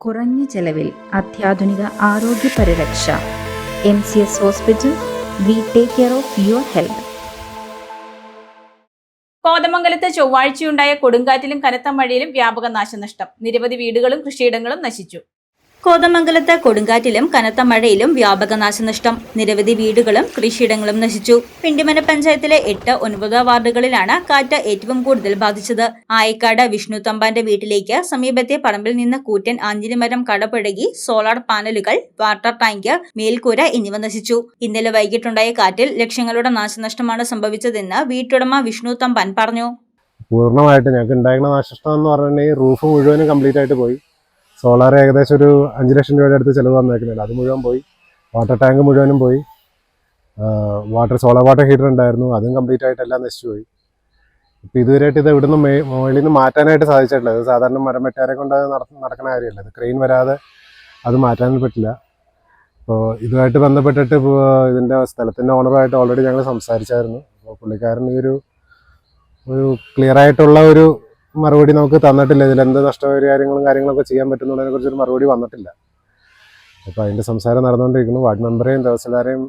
കുറഞ്ഞ ചെലവിൽ അത്യാധുനിക ആരോഗ്യ പരിരക്ഷ. MCS hospital. We take care of your health. കോതമംഗലത്ത് ചൊവ്വാഴ്ചയുണ്ടായ കൊടുങ്കാറ്റിലും കനത്ത മഴയിലും വ്യാപക നാശനഷ്ടം. നിരവധി വീടുകളും കൃഷിയിടങ്ങളും നശിച്ചു. കോതമംഗലത്ത് കൊടുങ്കാറ്റിലും കനത്ത മഴയിലും വ്യാപക നാശനഷ്ടം. നിരവധി വീടുകളും കൃഷിയിടങ്ങളും നശിച്ചു. പിണ്ടിമന പഞ്ചായത്തിലെ 8, 9 വാർഡുകളിലാണ് കാറ്റ് ഏറ്റവും കൂടുതൽ ബാധിച്ചത്. ആയിക്കാട് വിഷ്ണു തമ്പാന്റെ വീട്ടിലേക്ക് സമീപത്തെ പറമ്പിൽ നിന്ന് കൂറ്റൻ ആഞ്ഞിലിമരം കടപുഴകി സോളാർ പാനലുകൾ, വാട്ടർ ടാങ്ക്, മേൽക്കൂര എന്നിവ നശിച്ചു. ഇന്നലെ വൈകിട്ടുണ്ടായ കാറ്റിൽ ലക്ഷങ്ങളുടെ നാശനഷ്ടമാണ് സംഭവിച്ചതെന്ന് വീട്ടുടമ വിഷ്ണു തമ്പാൻ പറഞ്ഞു. പൂർണ്ണമായിട്ട് ഞങ്ങൾക്ക് ഉണ്ടായിരുന്ന നാശനഷ്ടം എന്ന് പറഞ്ഞിട്ടുണ്ടെങ്കിൽ റൂഫ് മുഴുവനും കംപ്ലീറ്റ് ആയിട്ട് പോയി. സോളാർ ഏകദേശം ഒരു 5 ലക്ഷം രൂപയുടെ അടുത്ത് ചിലവ് വന്നേക്കുന്നില്ല, അത് മുഴുവൻ പോയി. വാട്ടർ ടാങ്ക് മുഴുവനും പോയി. സോളാർ വാട്ടർ ഹീറ്റർ ഉണ്ടായിരുന്നു, അതും കംപ്ലീറ്റ് ആയിട്ട് എല്ലാം നശിച്ചു പോയി. ഇപ്പം ഇതുവരെയായിട്ട് ഇത് ഇവിടുന്ന് മുകളിൽ നിന്ന് മാറ്റാനായിട്ട് സാധിച്ചിട്ടില്ല. ഇത് സാധാരണ മരം വെട്ടാരെ കൊണ്ട് നടക്കുന്ന കാര്യമല്ല, ഇത് ക്രെയിൻ വരാതെ അത് മാറ്റാൻ പറ്റില്ല. അപ്പോൾ ഇതുമായിട്ട് ബന്ധപ്പെട്ടിട്ട് ഇതിൻ്റെ സ്ഥലത്തിൻ്റെ ഓണറുമായിട്ട് ഓൾറെഡി ഞങ്ങൾ സംസാരിച്ചായിരുന്നു. അപ്പോൾ പുള്ളിക്കാരൻ ഈ ഒരു ക്ലിയർ ആയിട്ടുള്ള ഒരു മറുപടി നമുക്ക് തന്നിട്ടില്ല. ഇതിലെന്ത് കാര്യങ്ങളൊക്കെ ചെയ്യാൻ പറ്റുന്നതിനെ കുറിച്ചൊരു മറുപടി വന്നിട്ടില്ല. അപ്പോൾ അതിൻ്റെ സംസാരം നടന്നുകൊണ്ടിരിക്കുന്നു. വാർഡ് മെമ്പറേയും തഹസിൽദാരെയും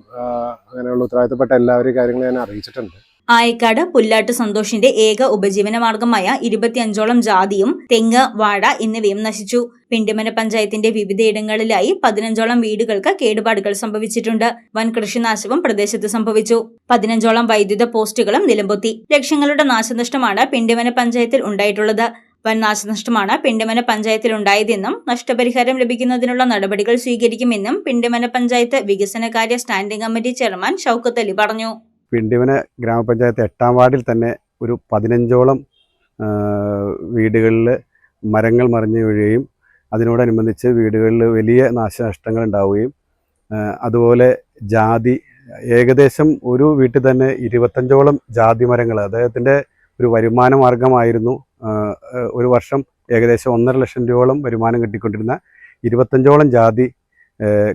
അങ്ങനെയുള്ള ഉത്തരവാദിത്തപ്പെട്ട എല്ലാവരെയും കാര്യങ്ങൾ ഞാൻ അറിയിച്ചിട്ടുണ്ട്. ആയിക്കാട് പുല്ലാട്ട് സന്തോഷിന്റെ ഏക ഉപജീവന മാർഗമായ 25ഓളം ജാതിയും തെങ്ങ്, വാഴ എന്നിവയും നശിച്ചു. പിണ്ടിമന പഞ്ചായത്തിന്റെ വിവിധയിടങ്ങളിലായി 15ഓളം വീടുകൾക്ക് കേടുപാടുകൾ സംഭവിച്ചിട്ടുണ്ട്. വൻ കൃഷിനാശവും പ്രദേശത്ത് സംഭവിച്ചു. 15ഓളം വൈദ്യുത പോസ്റ്റുകളും നിലംപൊത്തി. ലക്ഷങ്ങളുടെ നാശനഷ്ടമാണ് പിണ്ടിമന പഞ്ചായത്തിൽ ഉണ്ടായിട്ടുള്ളത്. വൻ നാശനഷ്ടമാണ് പിണ്ടിമന പഞ്ചായത്തിൽ ഉണ്ടായതെന്നും നഷ്ടപരിഹാരം ലഭിക്കുന്നതിനുള്ള നടപടികൾ സ്വീകരിക്കുമെന്നും പിണ്ടിമന പഞ്ചായത്ത് വികസനകാര്യ standing committee chairman Shoukath Ali പറഞ്ഞു. പിണ്ടിമന ഗ്രാമപഞ്ചായത്ത് 8ാം വാർഡിൽ തന്നെ ഒരു 15ഓളം വീടുകളിൽ മരങ്ങൾ മറിഞ്ഞു വീഴുകയും അതിനോടനുബന്ധിച്ച് വീടുകളിൽ വലിയ നാശനഷ്ടങ്ങൾ ഉണ്ടാവുകയും അതുപോലെ ജാതി ഏകദേശം ഒരു വീട്ടിൽ തന്നെ 25ഓളം ജാതി മരങ്ങൾ അദ്ദേഹത്തിൻ്റെ ഒരു വരുമാന മാർഗമായിരുന്നു. ഒരു വർഷം ഏകദേശം 1.5 ലക്ഷം രൂപയോളം വരുമാനം കിട്ടിക്കൊണ്ടിരുന്ന 25ഓളം ജാതി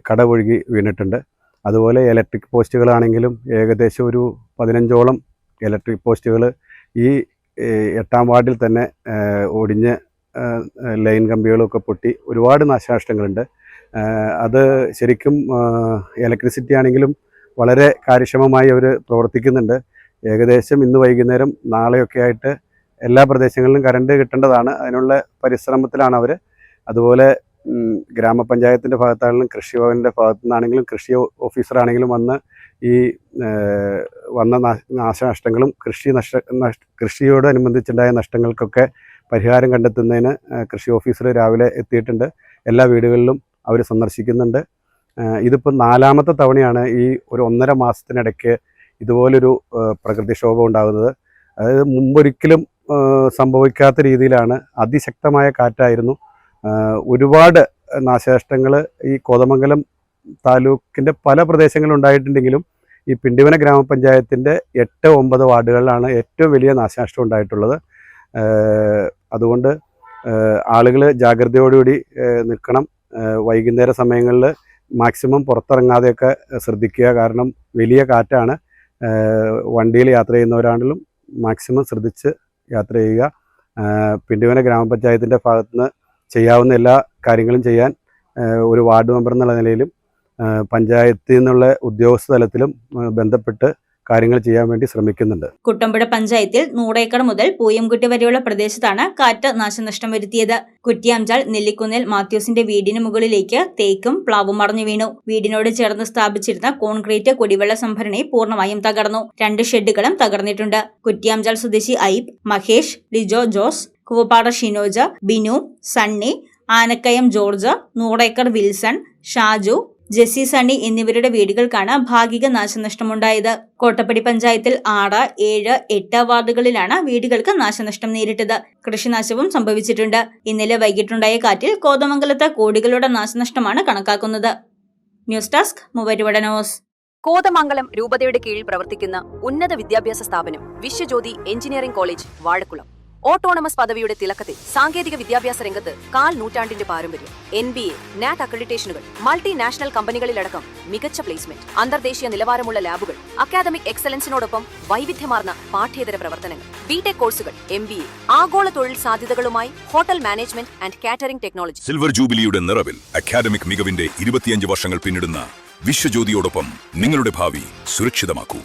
കടപുഴകി വീണിട്ടുണ്ട്. അതുപോലെ ഇലക്ട്രിക് പോസ്റ്റുകളാണെങ്കിലും ഏകദേശം ഒരു 15ഓളം ഇലക്ട്രിക് പോസ്റ്റുകൾ ഈ 8ാം വാർഡിൽ തന്നെ ഒടിഞ്ഞ് ലൈൻ കമ്പികളൊക്കെ പൊട്ടി ഒരുപാട് നാശനഷ്ടങ്ങളുണ്ട്. അത് ശരിക്കും ഇലക്ട്രിസിറ്റി ആണെങ്കിലും വളരെ കാര്യക്ഷമമായി അവർ പ്രവർത്തിക്കുന്നുണ്ട്. ഏകദേശം ഇന്ന് വൈകുന്നേരം നാളെയൊക്കെ ആയിട്ട് എല്ലാ പ്രദേശങ്ങളിലും കറണ്ട് കിട്ടേണ്ടതാണ്. അതിനുള്ള പരിശ്രമത്തിലാണ് അവർ. അതുപോലെ ഗ്രാമപഞ്ചായത്തിൻ്റെ ഭാഗത്താണെങ്കിലും കൃഷിഭവൻ്റെ ഭാഗത്തു നിന്നാണെങ്കിലും കൃഷി ഓഫീസറാണെങ്കിലും വന്ന് ഈ വന്ന നാശനഷ്ടങ്ങളും കൃഷിയോടനുബന്ധിച്ചുണ്ടായ നഷ്ടങ്ങൾക്കൊക്കെ പരിഹാരം കണ്ടെത്തുന്നതിന് കൃഷി ഓഫീസർ രാവിലെ എത്തിയിട്ടുണ്ട്. എല്ലാ വീടുകളിലും അവർ സന്ദർശിക്കുന്നുണ്ട്. ഇതിപ്പോൾ 4ാമത്തെ തവണയാണ് ഈ ഒരു 1.5 മാസത്തിനിടയ്ക്ക് ഇതുപോലൊരു പ്രകൃതിക്ഷോഭം ഉണ്ടാകുന്നത്. അതായത് മുമ്പൊരിക്കലും സംഭവിക്കാത്ത രീതിയിലാണ്. അതിശക്തമായ കാറ്റായിരുന്നു. ഒരുപാട് നാശനഷ്ടങ്ങൾ ഈ കോതമംഗലം താലൂക്കിൻ്റെ പല പ്രദേശങ്ങളിലും ഉണ്ടായിട്ടുണ്ടെങ്കിലും ഈ പിണ്ടിമന ഗ്രാമപഞ്ചായത്തിൻ്റെ 8, 9 വാർഡുകളിലാണ് ഏറ്റവും വലിയ നാശനഷ്ടം ഉണ്ടായിട്ടുള്ളത്. അതുകൊണ്ട് ആളുകൾ ജാഗ്രതയോടുകൂടി നിൽക്കണം. വൈകുന്നേര സമയങ്ങളിൽ മാക്സിമം പുറത്തിറങ്ങാതെയൊക്കെ ശ്രദ്ധിക്കുക. കാരണം വലിയ കാറ്റാണ്. വണ്ടിയിൽ യാത്ര ചെയ്യുന്നവരാണെങ്കിലും മാക്സിമം ശ്രദ്ധിച്ച് യാത്ര ചെയ്യുക. പിണ്ടിമന ഗ്രാമപഞ്ചായത്തിൻ്റെ ഭാഗത്തുനിന്ന് ചെയ്യാവുന്ന എല്ലാ കാര്യങ്ങളും ചെയ്യാൻ ഒരു വാർഡ് മെമ്പർ എന്നുള്ള നിലയിലും പഞ്ചായത്തിൽ നിന്നുള്ള ഉദ്യോഗസ്ഥ തലത്തിലും ബന്ധപ്പെട്ട് കാര്യങ്ങൾ ചെയ്യാൻ വേണ്ടി ശ്രമിക്കുന്നുണ്ട്. കുട്ടമ്പുഴ പഞ്ചായത്തിൽ 100 ഏക്കർ മുതൽ പൂയംകുട്ടി വരെയുള്ള പ്രദേശത്താണ് കാറ്റ് നാശനഷ്ടം വരുത്തിയത്. കുറ്റിയാംചാൽ നെല്ലിക്കുന്നിൽ മാത്യൂസിന്റെ വീടിന് മുകളിലേക്ക് തേക്കും പ്ലാവും മറിഞ്ഞു വീണു. വീടിനോട് ചേർന്ന് സ്ഥാപിച്ചിരുന്ന കോൺക്രീറ്റ് കുടിവെള്ള സംഭരണി പൂർണ്ണമായും തകർന്നു. 2 ഷെഡുകളും തകർന്നിട്ടുണ്ട്. കുറ്റിയാംചാൽ സ്വദേശി ഐബ്, മഹേഷ്, ലിജോ ജോസ്, കുവപ്പാറ ഷിനോജ്, ബിനു, സണ്ണി, ആനക്കയം ജോർജ്, 100 ഏക്കർ വിൽസൺ, ഷാജു, ജെസ്സി സണ്ണി എന്നിവരുടെ വീടുകൾക്കാണ് ഭാഗിക നാശനഷ്ടമുണ്ടായത്. കോട്ടപ്പടി പഞ്ചായത്തിൽ 6, 7, 8 വാർഡുകളിലാണ് വീടുകൾക്ക് നാശനഷ്ടം നേരിട്ടത്. കൃഷിനാശവും സംഭവിച്ചിട്ടുണ്ട്. ഇന്നലെ വൈകിട്ടുണ്ടായ കാറ്റിൽ കോതമംഗലത്ത് കോടികളുടെ നാശനഷ്ടമാണ് കണക്കാക്കുന്നത്. News desk Muvattupuzha news. Kothamangalam രൂപതയുടെ കീഴിൽ പ്രവർത്തിക്കുന്ന ഉന്നത വിദ്യാഭ്യാസ സ്ഥാപനം Viswajyothi engineering college Vazhakulam. Autonomous പദവിയുടെ തിളക്കത്തിൽ സാങ്കേതിക വിദ്യാഭ്യാസ രംഗത്ത് കാൽ നൂറ്റാണ്ടിന്റെ പാരമ്പര്യം. NBA, NAT അക്രഡിറ്റേഷനുകൾ, മൾട്ടിനാഷണൽ കമ്പനികളിലടക്കം മികച്ച പ്ലേസ്മെന്റ്, അന്തർദേശീയ നിലവാരമുള്ള ലാബുകൾ, അക്കാദമിക് എക്സലൻസിനോടൊപ്പം വൈവിധ്യമാർന്ന പാഠ്യേതര പ്രവർത്തനങ്ങൾ, ബിടെക് കോഴ്സുകൾ, MBA, ആഗോള തൊഴിൽ സാധ്യതകളുമായി hotel management and catering technology. Silver ജൂബിലിയുടെ നിറവിൽ അക്കാദമിക് മികവിന്റെ 25 വർഷങ്ങൾ പിന്നിടുന്ന വിശ്വജ്യോതിയോടൊപ്പം നിങ്ങളുടെ ഭാവി സുരക്ഷിതമാക്കൂ.